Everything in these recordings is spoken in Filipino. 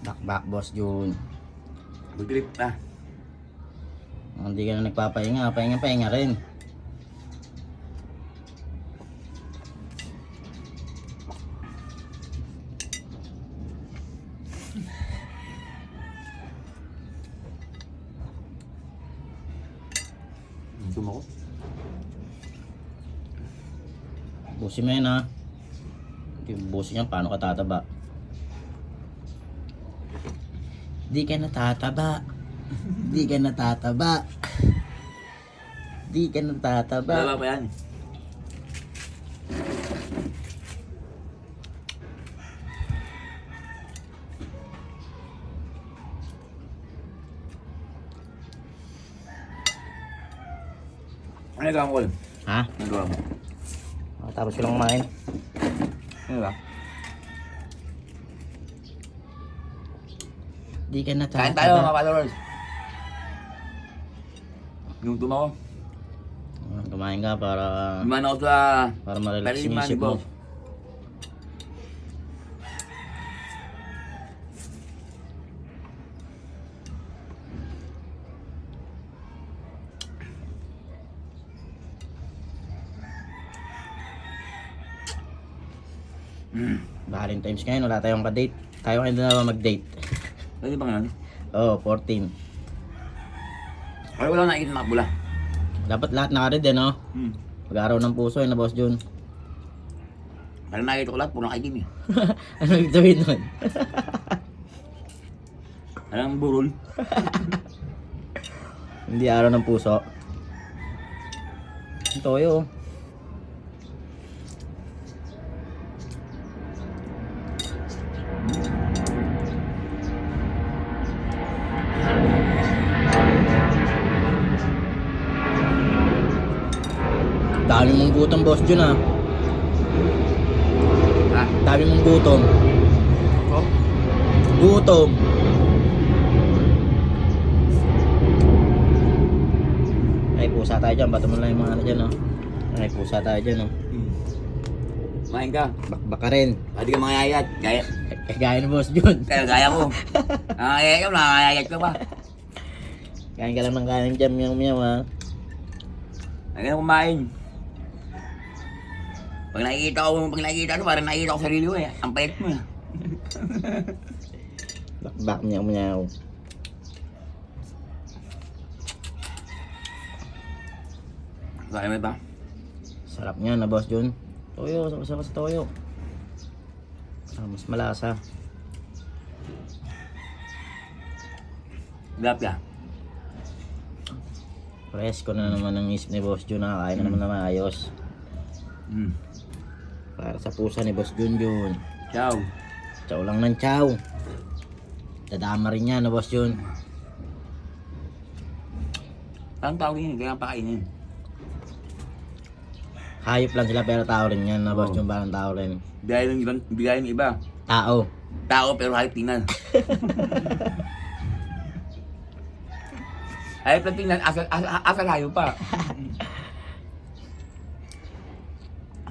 Back boss Jun. Mag-grip na. Hindi ka na nagpapahinga, pahinga rin. Sumo ko. Busin mo yan ha. Busin yan, paano ka tataba? Di ka natataba. Di ka natataba. Di ka natataba. Wala pa yan. Ano nagawa mo, Col? Ha? Ano nagawa mo? Tapos ko lang kumain. Ano ba? Di ka natataba. Kain tayo mga followers. Yung tumaw ko. Kumain ka para Gumana ako sa ma-relax yung Palima ni isip mo. Boss. Valentine's ngayon, wala tayong ka-date. Tayo kayo na mag-date. Pwede ba nga? Oo, 14. Ay, wala nakikita na nakabula. Dapat lahat naka-read eh, no? Pag-araw ng puso eh, na Boss Jun. Parang nakikita ko lahat, puro nakikim eh. Ano yung sabihin nun? Alam burol. Hindi araw ng puso. Ang toyo. Dami mong gutom, Boss Jun ah. Ha? Dami mong gutom. Oh? Gutom. Ay, pusa tayo dyan. Bato mo lang yung mga ano dyan, no? Ay, pusa tayo dyan, no? Kumain ka. Bakbak ka rin. Pwede ka mangayayat. Gaya. Gaya ni Boss Jun. Gaya ko. Nangayayat ka, nangayayat ka pa. Kain ka lang ng kanin dyan, miyaw-miyaw, ha? Lagi na kumain. Pag nakikita ko, parang nakikita ko sarili ko eh. Ang payat mo eh. Bakbak, miyaw-miyaw. Kaya mo ba? Sarap niyan na Boss Jun. Toyo, sama sa toyo. Mas malasa. Gapya. Presko na naman ang isip ni Boss Jun. Nakakain na naman na maayos. Para sa pusa ni Boss Jun Jun. Ciao. Chow lang ng chow. Dadama rin yan na Boss Jun. Parang tawag yun, kaya pakainin. Hayop lang sila pero tao rin yan na Boss Oo. Jun. Parang tao rin. Bigay ng iba. Tao. Tao pero hayop tingnan. Hayop lang tingnan, asal hayop pa.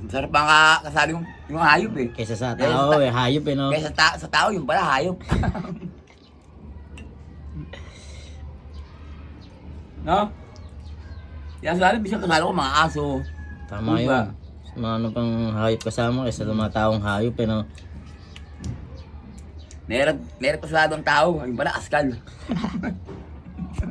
Masarap pa nga kasali yung hayop eh. Kaysa sa Kaysa tao sa- eh. Hayop eh, no? Kaya sa tao, yung pala hayop. No? Yan sa akin, bisang kasalo ko mga aso. Tama Diba? yun. Mga ano pang hayop kasama kaysa sa mga taong hayop eh, no? Meron pa sa ang tao, yung pala askal.